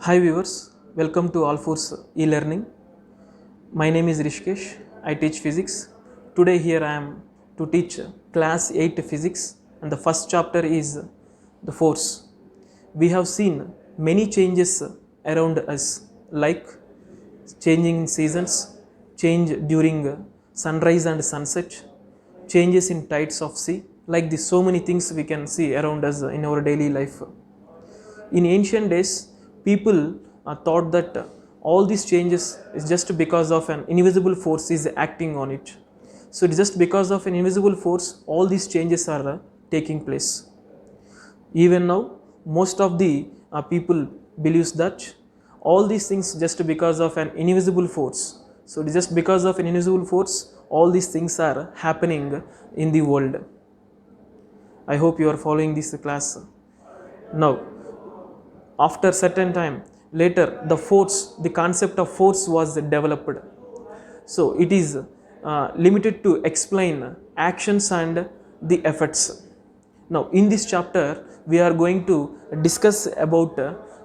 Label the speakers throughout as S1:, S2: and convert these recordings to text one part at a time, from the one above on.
S1: Hi viewers, welcome to Allforce e-learning. My name is Rishikesh. I teach physics. Today here I am to teach class 8 physics and the first chapter is the force. We have seen many changes around us like changing in seasons, change during sunrise and sunset, changes in tides of sea, like this so many things we can see around us in our daily life. In ancient days, people thought that all these changes is just because of an invisible force is acting on it. So it's just because of an invisible force, all these changes are taking place. Even now, most of the people believes that all these things just because of an invisible force. So it's just because of an invisible force, all these things are happening in the world. I hope you are following this class. Now, after certain time later the concept of force was developed, so it is limited to explain actions and the effects. Now in this chapter we are going to discuss about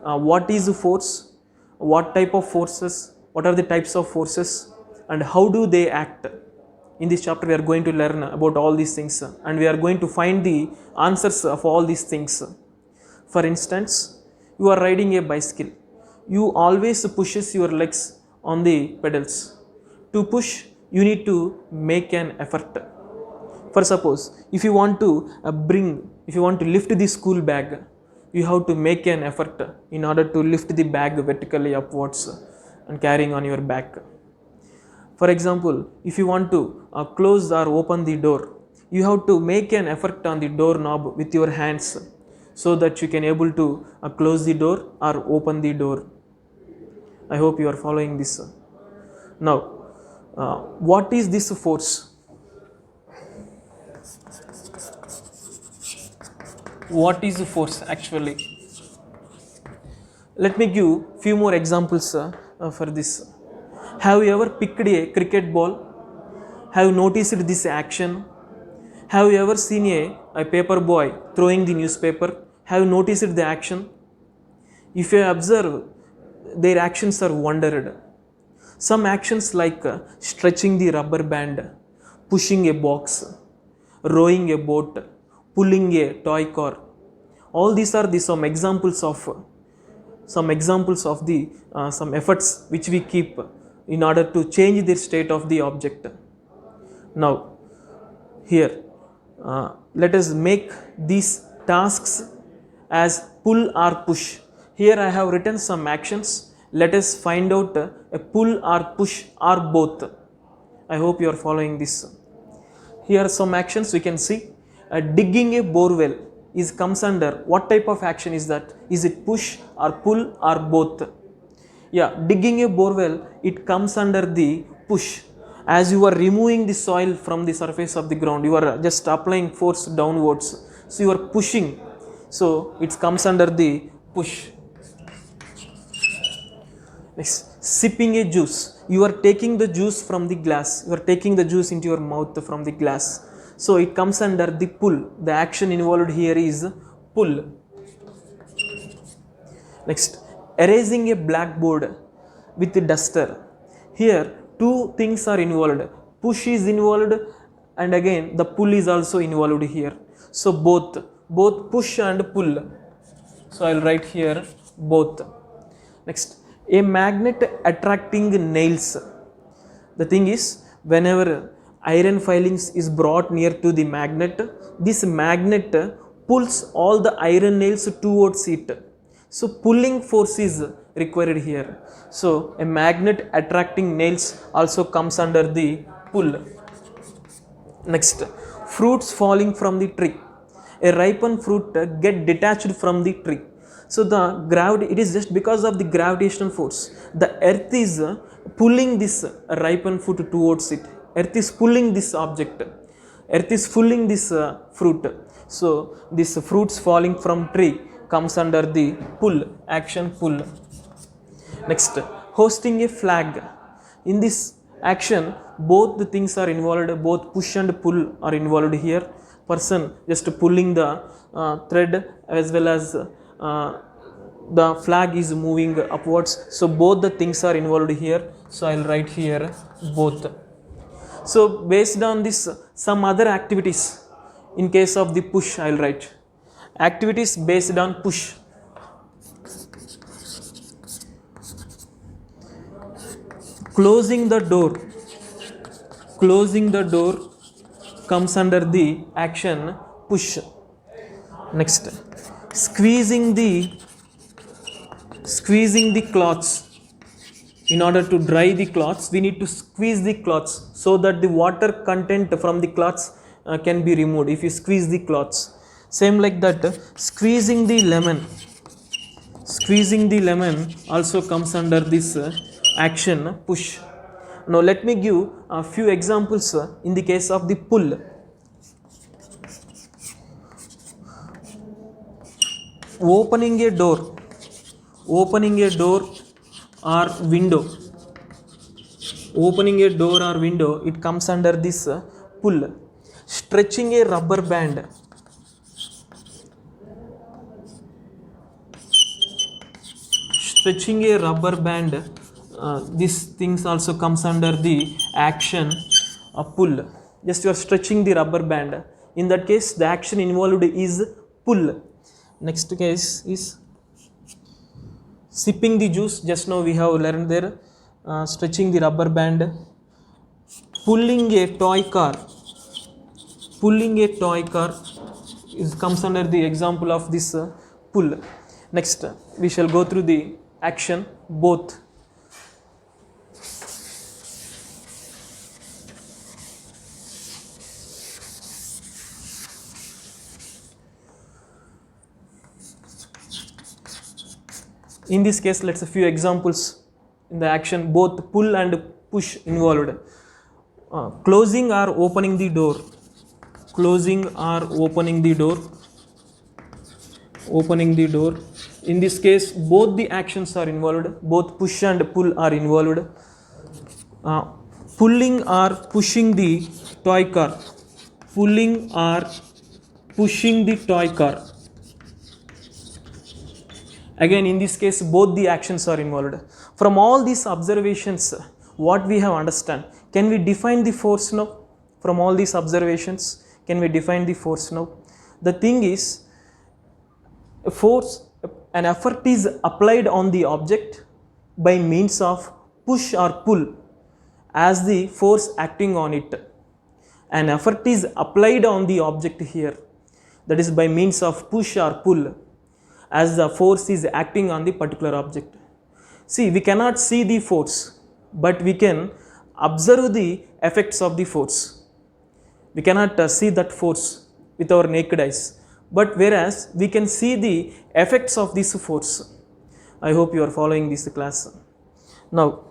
S1: what is force, what type of forces, what are the types of forces and how do they act. In this chapter we are going to learn about all these things and we are going to find the answers of all these things. For instance, you are riding a bicycle. You always pushes your legs on the pedals. To push, you need to make an effort. For suppose, if you want to lift the school bag, you have to make an effort in order to lift the bag vertically upwards and carrying on your back. For example, if you want to close or open the door, you have to make an effort on the door knob with your hands so that you can able to close the door or open the door. I hope you are following this. Now, what is this force? What is force actually? Let me give few more examples for this. Have you ever picked a cricket ball? Have you noticed this action? Have you ever seen a paper boy throwing the newspaper? Have you noticed the action? If you observe, their actions are wondered. Some actions like stretching the rubber band, pushing a box, rowing a boat, pulling a toy car. All these are some examples of the some efforts which we keep in order to change the state of the object. Now, here let us make these tasks as pull or push. Here I have written some actions. Let us find out a pull or push or both. I hope you are following this. Here are some actions we can see. Digging a borewell comes under what type of action is that? Is it push or pull or both? Yeah, digging a borewell, it comes under the push. As you are removing the soil from the surface of the ground, you are just applying force downwards. So you are pushing. So it comes under the push. Next, sipping a juice. You are taking the juice from the glass. You are taking the juice into your mouth from the glass. So it comes under the pull. The action involved here is pull. Next, erasing a blackboard with the duster. Here two things are involved. Push is involved and again the pull is also involved here. So both push and pull. So I will write here both. Next, a magnet attracting nails. The thing is, whenever iron filings is brought near to the magnet, this magnet pulls all the iron nails towards it. So pulling force is required here. So a magnet attracting nails also comes under the pull. Next, fruits falling from the tree. A ripened fruit get detached from the tree. So the gravity, it is just because of the gravitational force. The earth is pulling this ripened fruit towards it. Earth is pulling this object. Earth is pulling this fruit. So this fruits falling from tree comes under the pull, action pull. Next, hosting a flag. In this action, both the things are involved, both push and pull are involved here. Person just pulling the thread as well as the flag is moving upwards. So both the things are involved here. So I'll write here both. So based on this, some other activities, in case of the push, I'll write activities based on push. Closing the door comes under the action push. Next, squeezing the cloths. In order to dry the cloths, we need to squeeze the cloths so that the water content from the cloths can be removed if you squeeze the cloths. Same like that, squeezing the lemon also comes under this action push. Now let me give a few examples in the case of the pull. Opening a door or window, it comes under this pull. Stretching a rubber band, these things also comes under the action pull. Just you are stretching the rubber band, in that case the action involved is pull. Next case is sipping the juice. Just now we have learned there, stretching the rubber band. Pulling a toy car comes under the example of this pull. Next, we shall go through the action both. In this case, let's see a few examples in the action both pull and push involved. Closing or opening the door. In this case, both the actions are involved, both push and pull are involved. Pulling or pushing the toy car. Again, in this case, both the actions are involved. From all these observations, what we have understand, can we define the force now? From all these observations, can we define the force now? The thing is, an effort is applied on the object by means of push or pull as the force acting on it. An effort is applied on the object here, that is by means of push or pull, as the force is acting on the particular object. See, we cannot see the force, but we can observe the effects of the force. We cannot see that force with our naked eyes, but whereas we can see the effects of this force. I hope you are following this class. Now,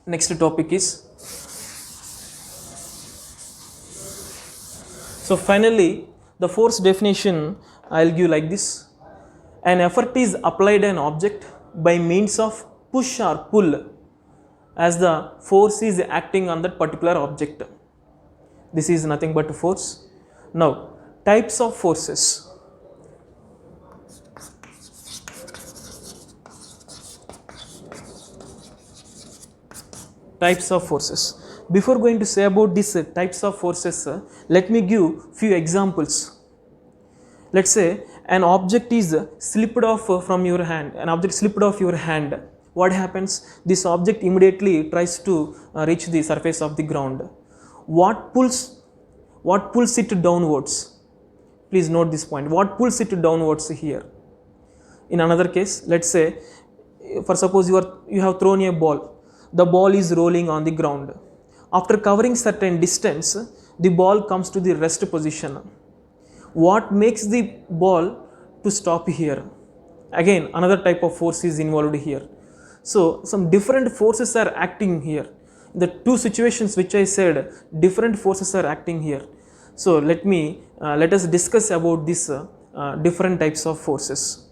S1: next topic is, so finally the force definition I will give like this. An effort is applied on an object by means of push or pull as the force is acting on that particular object. This is nothing but force. Now, types of forces. Before going to say about these types of forces, let me give few examples. Let's say an object is slipped off from your hand. What happens? This object immediately tries to reach the surface of the ground. What pulls it downwards? Please note this point. What pulls it downwards here? In another case, let's say, for suppose you have thrown a ball. The ball is rolling on the ground. After covering certain distance, the ball comes to the rest position. What makes the ball to stop here? Again, another type of force is involved here. So, some different forces are acting here. The two situations which I said, different forces are acting here. So, let us discuss about these different types of forces.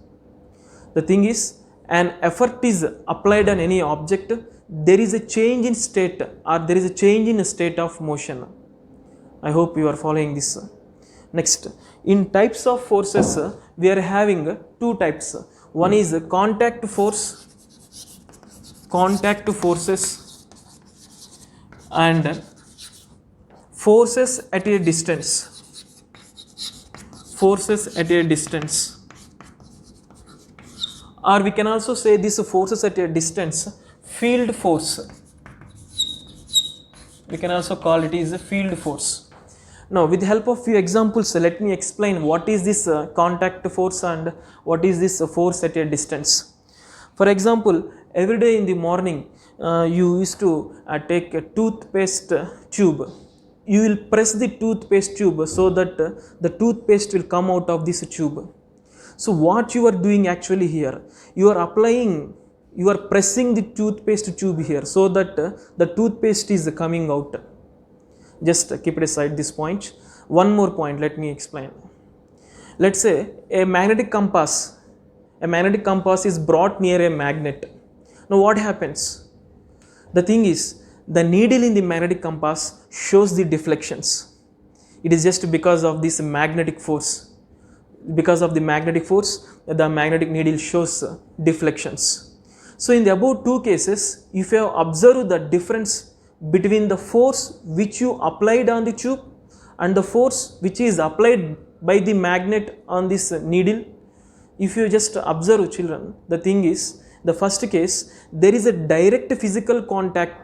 S1: The thing is, an effort is applied on any object, there is a change in state or there is a change in a state of motion. I hope you are following this. Next, in types of forces, we are having two types. One is contact forces and forces at a distance, or we can also say this forces at a distance field force. We can also call it is a field force. Now with the help of few examples, let me explain what is this contact force and what is this force at a distance. For example, every day in the morning you used to take a toothpaste tube. You will press the toothpaste tube so that the toothpaste will come out of this tube. So what you are doing actually here, you are pressing the toothpaste tube here so that the toothpaste is coming out. Just keep it aside this point. One more point, let me explain. Let's say a magnetic compass is brought near a magnet. Now what happens? The thing is, the needle in the magnetic compass shows the deflections. It is just because of this magnetic force. Because of the magnetic force, the magnetic needle shows deflections. So in the above two cases, if you have observed the difference between the force which you applied on the tube and the force which is applied by the magnet on this needle, if you just observe, children, the thing is, the first case, there is a direct physical contact.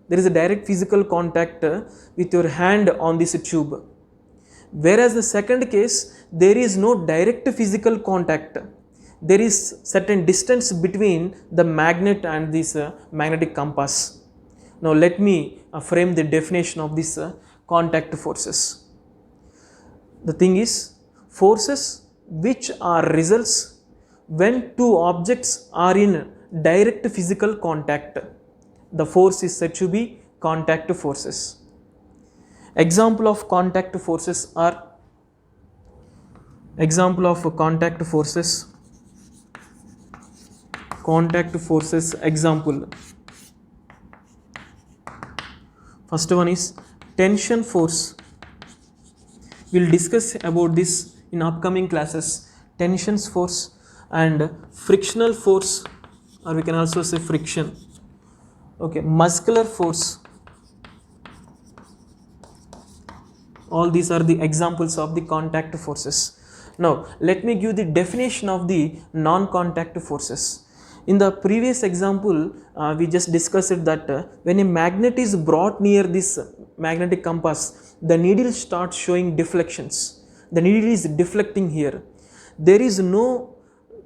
S1: There is a direct physical contact with your hand on this tube. Whereas the second case, there is no direct physical contact. There is certain distance between the magnet and this magnetic compass. Now let me frame the definition of this contact forces. The thing is, forces which are results when two objects are in direct physical contact. The force is said to be contact forces. Example of contact forces example. First one is tension force. We will discuss about this in upcoming classes. Tension force and frictional force, or we can also say friction. Okay, muscular force. All these are the examples of the contact forces. Now let me give the definition of the non-contact forces. In the previous example, we just discussed that when a magnet is brought near this magnetic compass, the needle starts showing deflections. The needle is deflecting here. There is no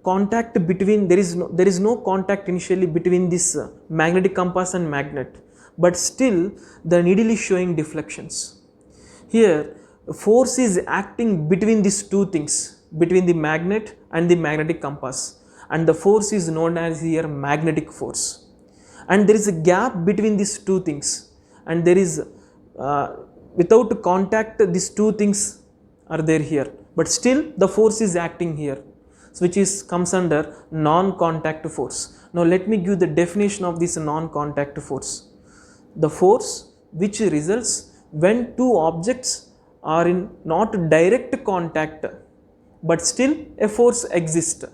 S1: contact between, there is no contact initially between this magnetic compass and magnet, but still the needle is showing deflections. Here, force is acting between these two things, between the magnet and the magnetic compass, and the force is known as here magnetic force. And there is a gap between these two things, and there is without contact these two things are there here, but still the force is acting here, so which is comes under non-contact force. Now let me give the definition of this non-contact force. The force which results when two objects are in not direct contact, but still a force exists.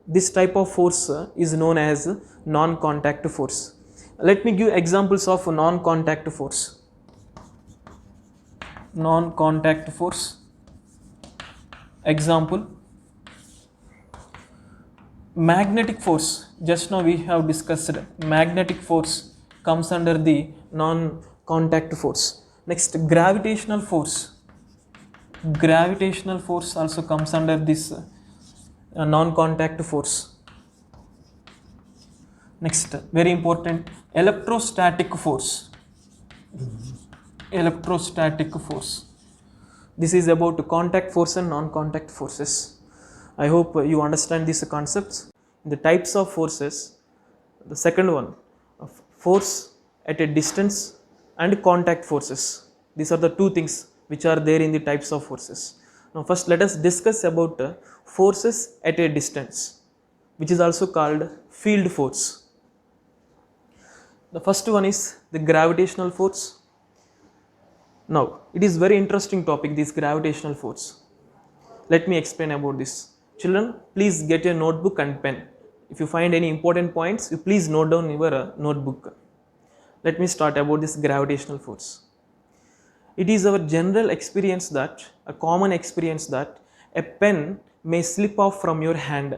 S1: This type of force is known as non-contact force. Let me give examples of non-contact force. Non-contact force. Example, magnetic force. Just now we have discussed magnetic force comes under the non-contact force. Next, gravitational force. Gravitational force also comes under this non-contact force. Next, very important, electrostatic force. Electrostatic force. This is about contact force and non-contact forces. I hope you understand these concepts. The types of forces, the second one, force at a distance and contact forces. These are the two things which are there in the types of forces. Now first let us discuss about forces at a distance, which is also called field force. The first one is the gravitational force. Now it is very interesting topic, this gravitational force. Let me explain about this. Children, please get a notebook and pen. If you find any important points, you please note down in your notebook. Let me start about this gravitational force. It is our general experience that, a common experience that, a pen may slip off from your hand.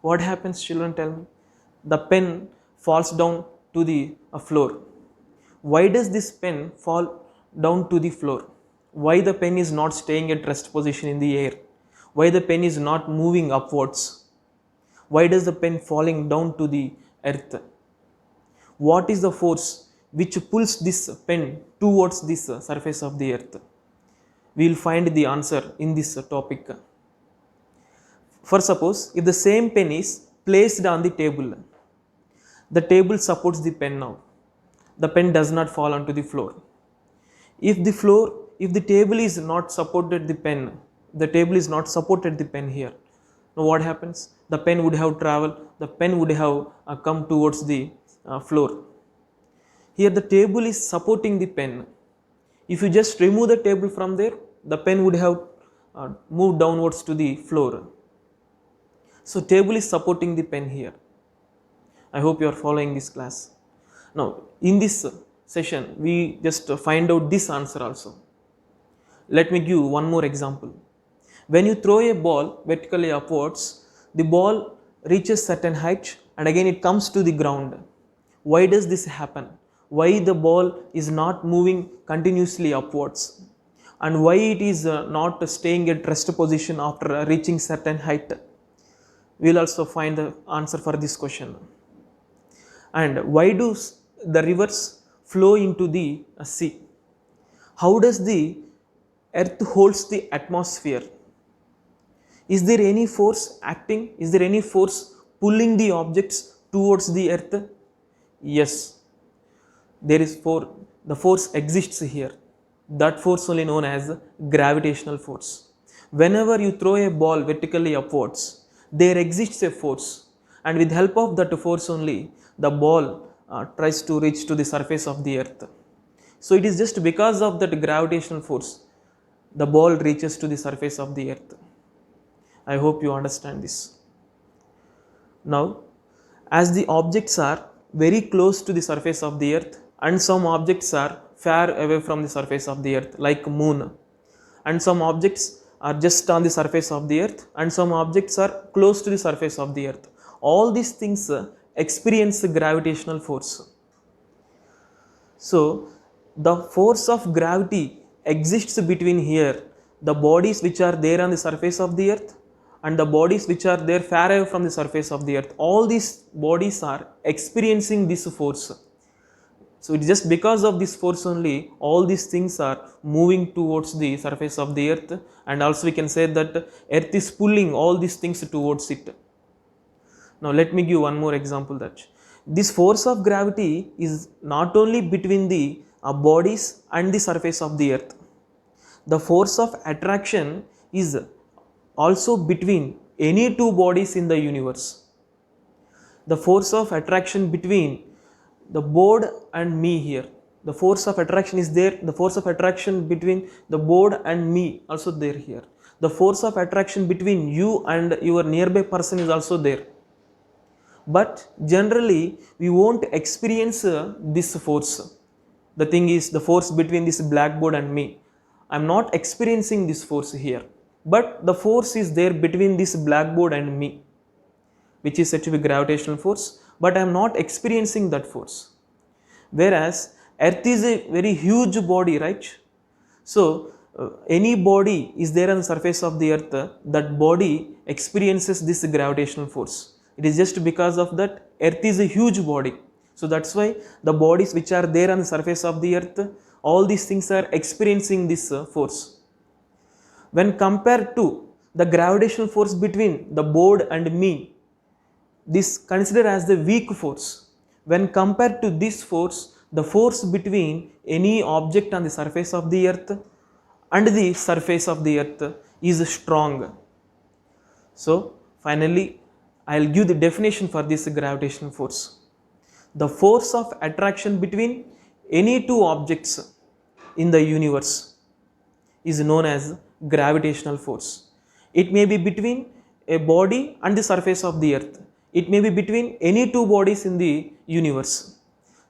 S1: What happens, children, tell me? The pen falls down to the floor. Why does this pen fall down to the floor? Why the pen is not staying at rest position in the air? Why the pen is not moving upwards? Why does the pen falling down to the earth? What is the force which pulls this pen towards this surface of the earth? We will find the answer in this topic. For suppose, if the same pen is placed on the table supports the pen now. The pen does not fall onto the floor. If the table is not supported the pen, the table is not supported the pen here. Now what happens? The pen would have traveled, the pen would have come towards the floor. Here the table is supporting the pen. If you just remove the table from there, the pen would have moved downwards to the floor. So table is supporting the pen here. I hope you are following this class. Now in this session we just find out this answer also. Let me give one more example. When you throw a ball vertically upwards, the ball reaches certain height and again it comes to the ground. Why does this happen? Why the ball is not moving continuously upwards? And why it is not staying at rest position after reaching certain height? We will also find the answer for this question. And why do the rivers flow into the sea? How does the earth holds the atmosphere? Is there any force acting? Is there any force pulling the objects towards the earth? Yes, there is force. The force exists here. That force only known as gravitational force. Whenever you throw a ball vertically upwards, there exists a force, and with help of that force only the ball tries to reach to the surface of the earth. So it is just because of that gravitational force the ball reaches to the surface of the earth. I hope you understand this. Now, as the objects are very close to the surface of the earth and some objects are far away from the surface of the earth like moon, and some objects are just on the surface of the earth and some objects are close to the surface of the earth, all these things experience gravitational force. So the force of gravity exists between here the bodies which are there on the surface of the earth and the bodies which are there far away from the surface of the earth. All these bodies are experiencing this force. So it is just because of this force only all these things are moving towards the surface of the earth, and also we can say that earth is pulling all these things towards it. Now let me give one more example that this force of gravity is not only between the bodies and the surface of the earth. The force of attraction is also between any two bodies in the universe. The force of attraction between the board and me here, the force of attraction is there, the force of attraction between the board and me also there here. The force of attraction between you and your nearby person is also there. But generally we won't experience this force. The thing is the force between this blackboard and me. I am not experiencing this force here, but the force is there between this blackboard and me, which is said to be gravitational force, but I am not experiencing that force. Whereas earth is a very huge body, right? So any body is there on the surface of the earth, that body experiences this gravitational force. It is just because of that earth is a huge body. So that's why the bodies which are there on the surface of the earth, all these things are experiencing this force. When compared to the gravitational force between the board and me, this considered as the weak force. When compared to this force, the force between any object on the surface of the earth and the surface of the earth is strong. So finally I will give the definition for this gravitational force. The force of attraction between any two objects in the universe is known as gravitational force. It may be between a body and the surface of the earth. It may be between any two bodies in the universe.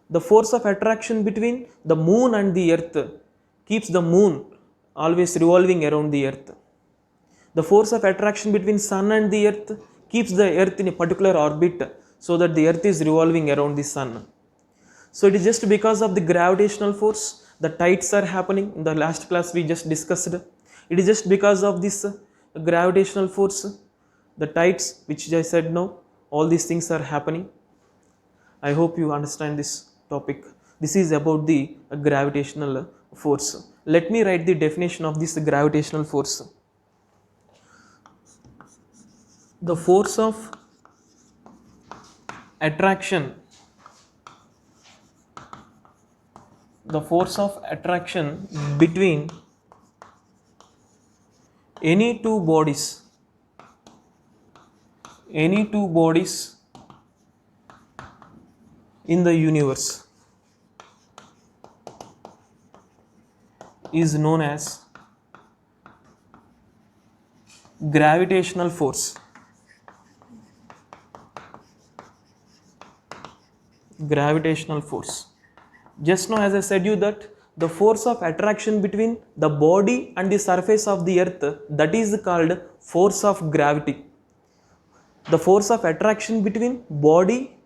S1: The force of attraction between the moon and the earth keeps the moon always revolving around the earth. The force of attraction between sun and the earth keeps the earth in a particular orbit so that the earth is revolving around the sun. So it is just because of the gravitational force the tides are happening. In the last class we just discussed. It is just because of this gravitational force, the tides, which I said now, all these things are happening. I hope you understand this topic. This is about the gravitational force. Let me write the definition of this gravitational force. The force of attraction, between any two bodies in the universe is known as gravitational force. Gravitational force. Just now as I said you that the force of attraction between the body and the surface of the earth, that is called force of gravity. The force of attraction between body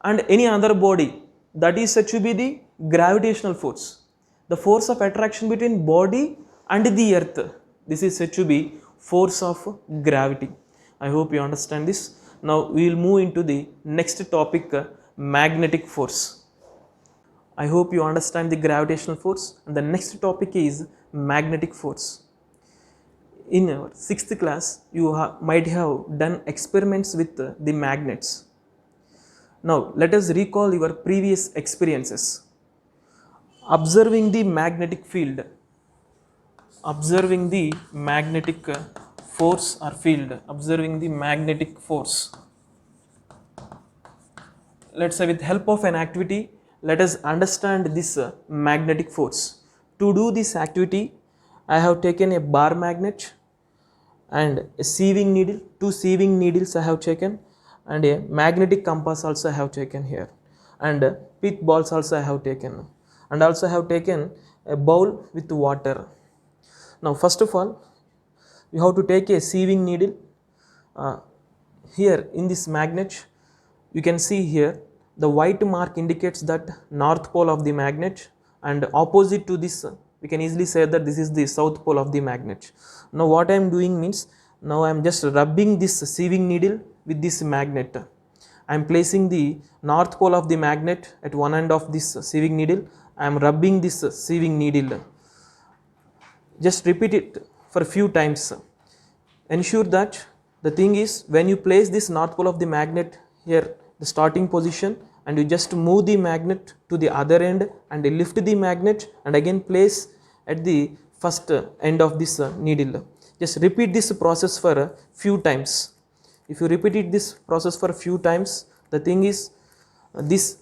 S1: and any other body, that is said to be the gravitational force. The force of attraction between body and the earth, this is said to be force of gravity. I hope you understand this. Now we will move into the next topic, magnetic force. I hope you understand the gravitational force, and the next topic is magnetic force. In our 6th class, you might have done experiments with the magnets. Now let us recall your previous experiences. Observing the magnetic field, observing the magnetic force or field, observing the magnetic force. Let's say with help of an activity, let us understand this magnetic force. To do this activity, I have taken a bar magnet and a sieving needle, 2 sieving needles I have taken, and a magnetic compass also I have taken here, and pith balls also I have taken, and also I have taken a bowl with water. Now first of all, you have to take a sieving needle. Here in this magnet, you can see here the white mark indicates that north pole of the magnet, and opposite to this we can easily say that this is the south pole of the magnet. Now what I am doing means, now I am just rubbing this sieving needle with this magnet. I am placing the north pole of the magnet at one end of this sieving needle. I am rubbing this sieving needle. Just repeat it for a few times. Ensure that the thing is, when you place this north pole of the magnet here, the starting position, and you just move the magnet to the other end and lift the magnet and again place at the first end of this needle. Just repeat this process for a few times. If you repeat this process for a few times, the thing is, this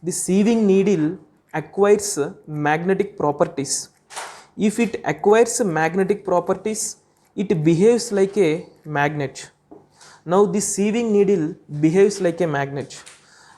S1: sieving needle acquires magnetic properties. If it acquires magnetic properties, it behaves like a magnet. Now this sieving needle behaves like a magnet.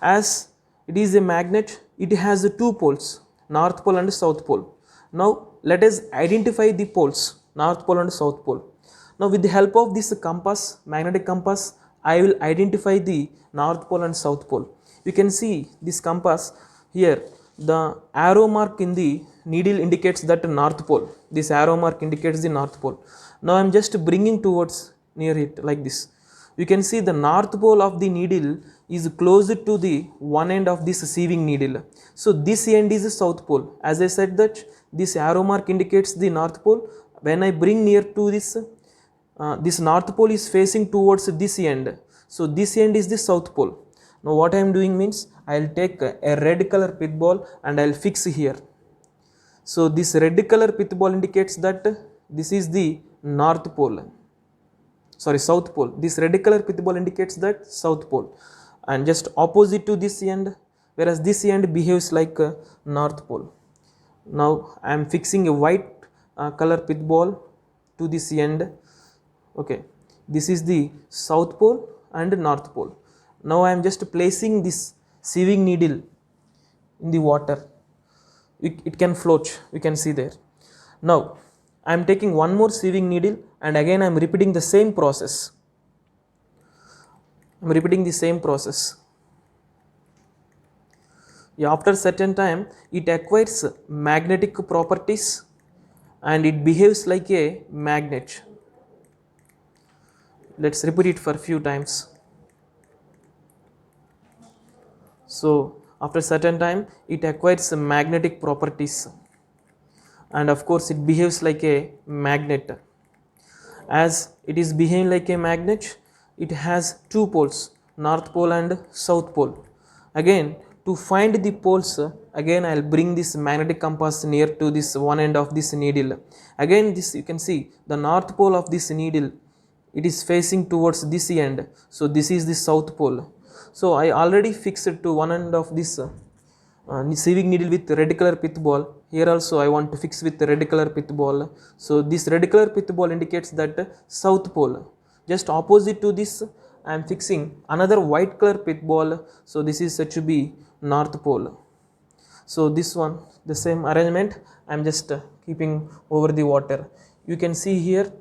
S1: As it is a magnet, it has 2 poles, north pole and south pole. Now let us identify the poles, north pole and south pole. Now with the help of this compass, magnetic compass, I will identify the north pole and south pole. You can see this compass here, the arrow mark in the needle indicates that north pole. This arrow mark indicates the north pole. Now I am just bringing towards near it like this. You can see the north pole of the needle is closer to the one end of this sieving needle. So this end is the south pole. As I said that this arrow mark indicates the north pole. When I bring near to this, this north pole is facing towards this end. So this end is the south pole. Now what I am doing means, I will take a red color pith ball and I will fix here. So this red color pith ball indicates that this is the north pole. South pole. This red color pith ball indicates that south pole, and just opposite to this end, whereas this end behaves like north pole. Now I am fixing a white color pith ball to this end. Okay, This is the south pole and north pole. Now I am just placing this sieving needle in the water. It can float, you can see there. Now I am taking one more sieving needle and again I am repeating the same process. I am repeating the same process. After certain time it acquires magnetic properties and it behaves like a magnet. Let's repeat it for a few times. So after certain time it acquires magnetic properties and of course it behaves like a magnet. As it is behaving like a magnet, it has two poles, north pole and south pole. Again, to find the poles, again I will bring this magnetic compass near to this one end of this needle. Again this you can see the north pole of this needle, it is facing towards this end. So this is the south pole. So I already fixed to one end of this sieving needle with red color pith ball. Here also I want to fix with red color pith ball. So this red color pith ball indicates that south pole. Just opposite to this I am fixing another white color pith ball. So this is said to be north pole. So this one, the same arrangement I am just keeping over the water. You can see here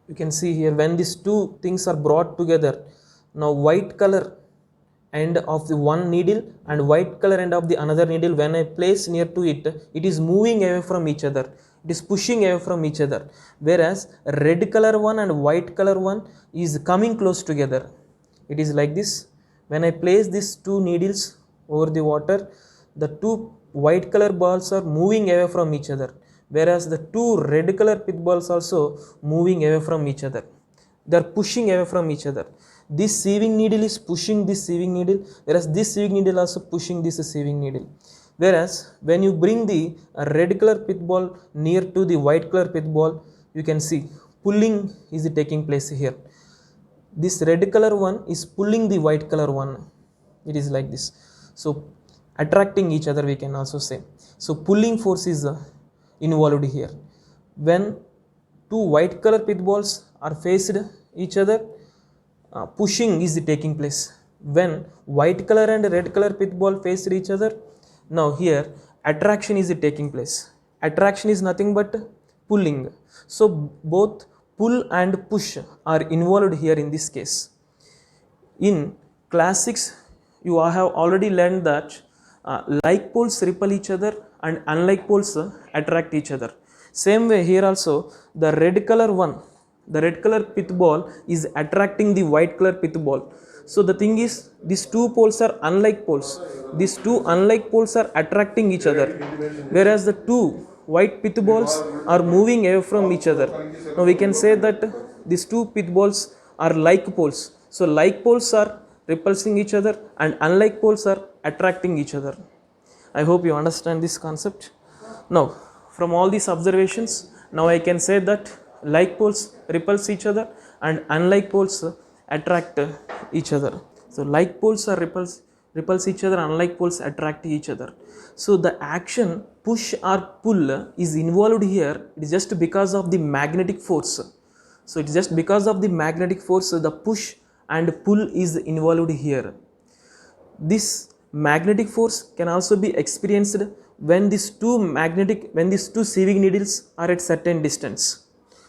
S1: when these two things are brought together. Now white color end of the one needle and white color end of the another needle, when I place near to it, it is moving away from each other. It is pushing away from each other. Whereas red color one and white color one is coming close together. It is like this. When I place these two needles over the water, the two white color balls are moving away from each other. Whereas the two red color pith balls also moving away from each other. They are pushing away from each other. This sieving needle is pushing this sieving needle, whereas this sieving needle also pushing this sieving needle. Whereas when you bring the red color pith ball near to the white color pith ball, you can see pulling is taking place here. This red color one is pulling the white color one. It is like this. So attracting each other, we can also say. So pulling force is involved here. When two white color pith balls are faced each other, pushing is taking place. When white color and red color pith ball face each other, now here attraction is taking place. Attraction is nothing but pulling. So both pull and push are involved here in this case. In class 6 you have already learned that like poles repel each other and unlike poles attract each other. Same way here also the red color pith ball is attracting the white color pith ball. So the thing is, these two poles are unlike poles. These two unlike poles are attracting each other, whereas the two white pith balls are moving away from each other. Now we can say that these two pith balls are like poles. So like poles are repulsing each other and unlike poles are attracting each other. I hope you understand this concept. Now from all these observations, now I can say that like poles repulse each other and unlike poles attract each other. So like poles are repulse each other, unlike poles attract each other. So the action push or pull is involved here. It is just because of the magnetic force. So it is just because of the magnetic force, the push and pull is involved here. This magnetic force can also be experienced when these two sieving needles are at certain distance.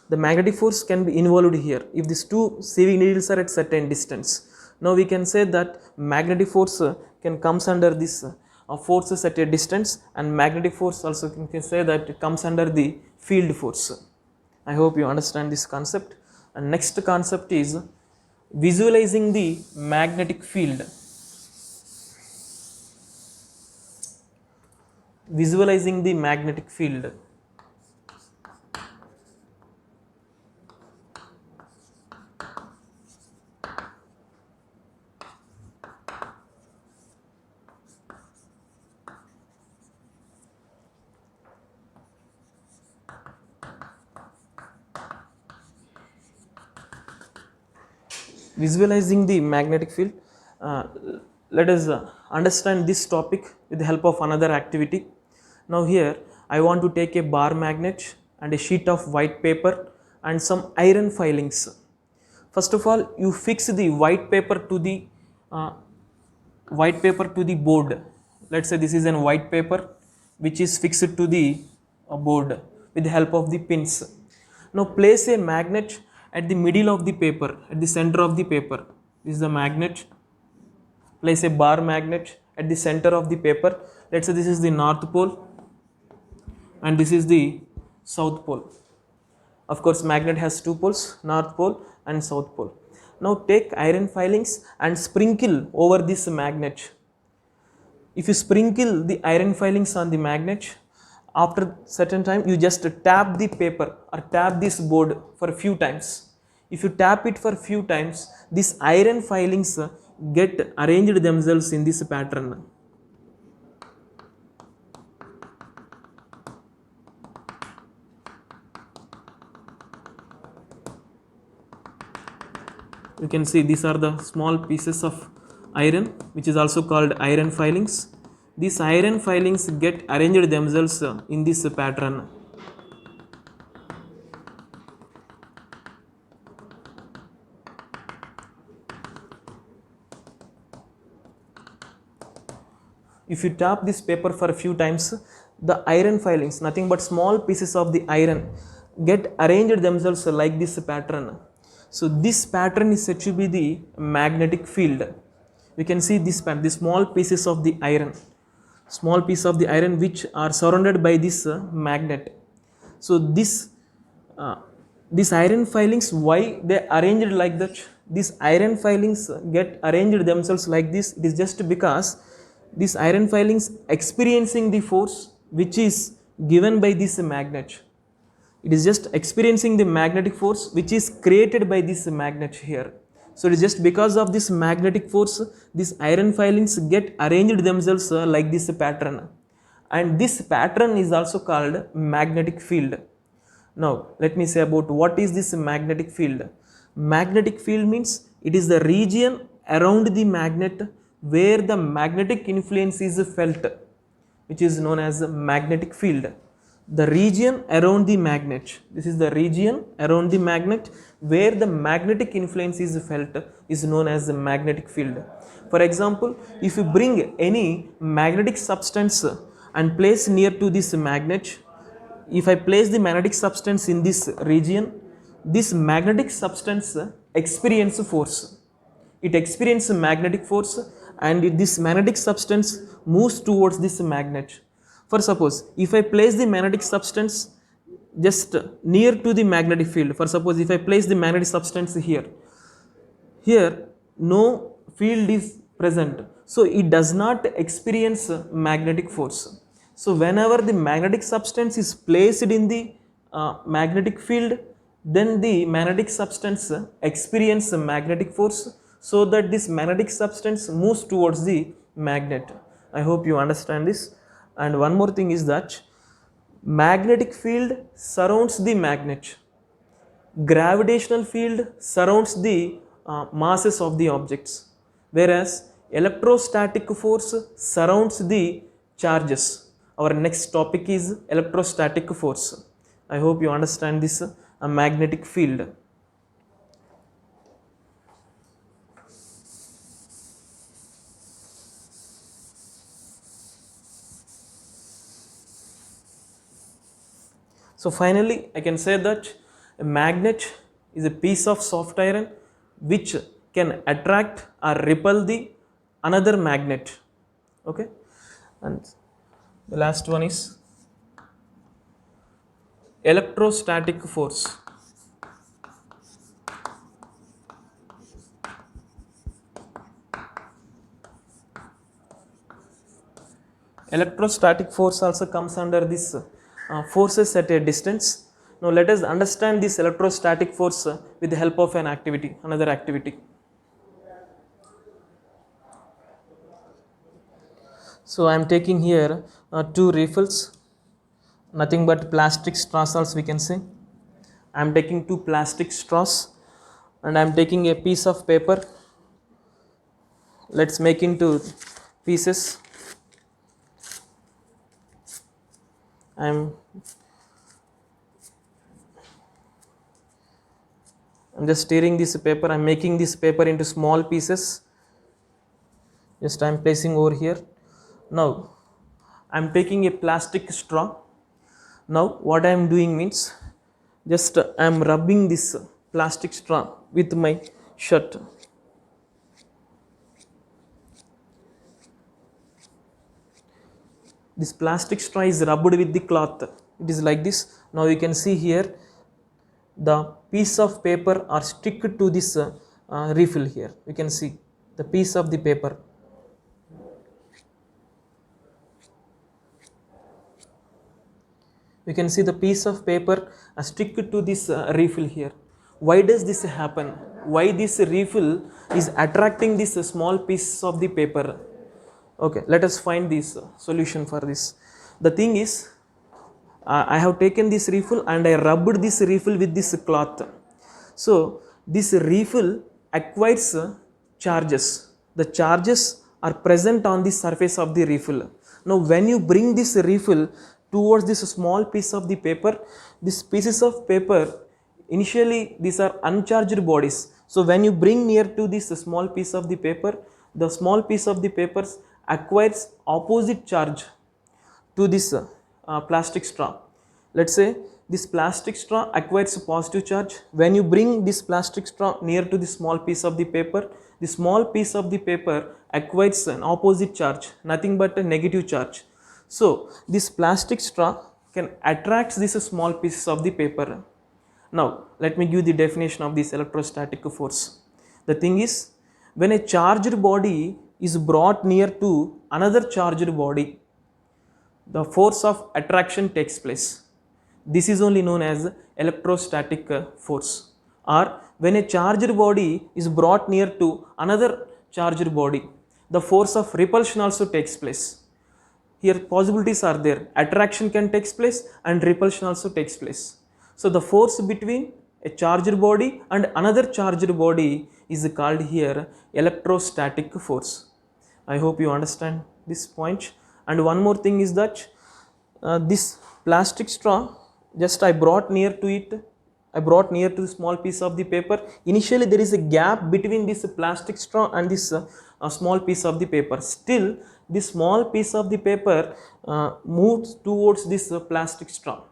S1: The magnetic force can be involved here if these two sieving needles are at certain distance. Now we can say that magnetic force can comes under this forces at a distance, and magnetic force also can say that it comes under the field force. I hope you understand this concept. And next concept is visualizing the magnetic field. Visualizing the magnetic field. Visualizing the magnetic field. Let us understand this topic with the help of another activity. Now here I want to take a bar magnet and a sheet of white paper and some iron filings. First of all, you fix the white paper to the board. Let's say this is an white paper which is fixed to the board with the help of the pins. Now place a magnet at the middle of the paper, at the center of the paper. This is the magnet. Place a bar magnet at the center of the paper. Let's say this is the north pole and this is the south pole. Of course, magnet has two poles, north pole and south pole. Now take iron filings and sprinkle over this magnet. If you sprinkle the iron filings on the magnet, after certain time you just tap the paper or tap this board for a few times. If you tap it for a few times, these iron filings get arranged themselves in this pattern. You can see these are the small pieces of iron which is also called iron filings. These iron filings get arranged themselves in this pattern. If you tap this paper for a few times, the iron filings, nothing but small pieces of the iron, get arranged themselves like this pattern. So this pattern is said to be the magnetic field. We can see this pattern, the small pieces of the iron, which are surrounded by this magnet. So these iron filings, why they arranged like that? These iron filings get arranged themselves like this. It is just because these iron filings experiencing the force which is given by this magnet. It is just experiencing the magnetic force which is created by this magnet here. So it is just because of this magnetic force, these iron filings get arranged themselves like this pattern. And this pattern is also called magnetic field. Now let me say about what is this magnetic field. Magnetic field means it is the region around the magnet where the magnetic influence is felt, which is known as magnetic field. The region around the magnet, this is the region around the magnet where the magnetic influence is felt, is known as the magnetic field. For example, if you bring any magnetic substance and place near to this magnet, if I place the magnetic substance in this region, this magnetic substance experience force. It experiences magnetic force and this magnetic substance moves towards this magnet. For suppose, if I place the magnetic substance just near to the magnetic field, for suppose if I place the magnetic substance here no field is present, so it does not experience magnetic force. So whenever the magnetic substance is placed in the magnetic field, then the magnetic substance experience magnetic force, so that this magnetic substance moves towards the magnet. I hope you understand this. And one more thing is that magnetic field surrounds the magnet. Gravitational field surrounds the masses of the objects, whereas electrostatic force surrounds the charges. Our next topic is electrostatic force. I hope you understand this magnetic field. So finally, I can say that a magnet is a piece of soft iron which can attract or repel the another magnet. Okay, and the last one is electrostatic force. Electrostatic force also comes under this forces at a distance. Now let us understand this electrostatic force with the help of another activity. So I am taking here two refills, nothing but plastic straws also we can say. I am taking two plastic straws and I am taking a piece of paper. Let's make into pieces. I am I'm just stirring this paper. I'm making this paper into small pieces. Just I'm placing over here. Now I'm taking a plastic straw. Now what I am doing means, just I am rubbing this plastic straw with my shirt. This plastic straw is rubbed with the cloth. It is like this. Now you can see here the piece of paper are stick to this refill here. You can see the piece of the paper. You can see the piece of paper stick to this refill here. Why does this happen? Why this refill is attracting this small piece of the paper? Okay, let us find this solution for this. The thing is, I have taken this refill and I rubbed this refill with this cloth. So this refill acquires charges. The charges are present on the surface of the refill. Now when you bring this refill towards this small piece of the paper, these pieces of paper, initially these are uncharged bodies. So when you bring near to this small piece of the paper, the small piece of the papers acquires opposite charge to this plastic straw. Let's say this plastic straw acquires a positive charge. When you bring this plastic straw near to the small piece of the paper, the small piece of the paper acquires an opposite charge, nothing but a negative charge. So this plastic straw can attract this small pieces of the paper. Now let me give the definition of this electrostatic force. The thing is, when a charged body is brought near to another charged body, the force of attraction takes place. This is only known as electrostatic force. Or when a charged body is brought near to another charged body, the force of repulsion also takes place. Here possibilities are there. Attraction can take place and repulsion also takes place. So the force between a charged body and another charged body is called here electrostatic force. I hope you understand this point. And one more thing is that this plastic straw, just I brought near to it, I brought near to the small piece of the paper. Initially there is a gap between this plastic straw and this small piece of the paper. Still this small piece of the paper moves towards this plastic straw.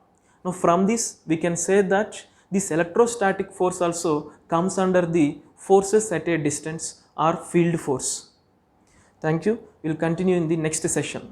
S1: Now from this we can say that this electrostatic force also comes under the forces at a distance or field force. Thank you. We will continue in the next session.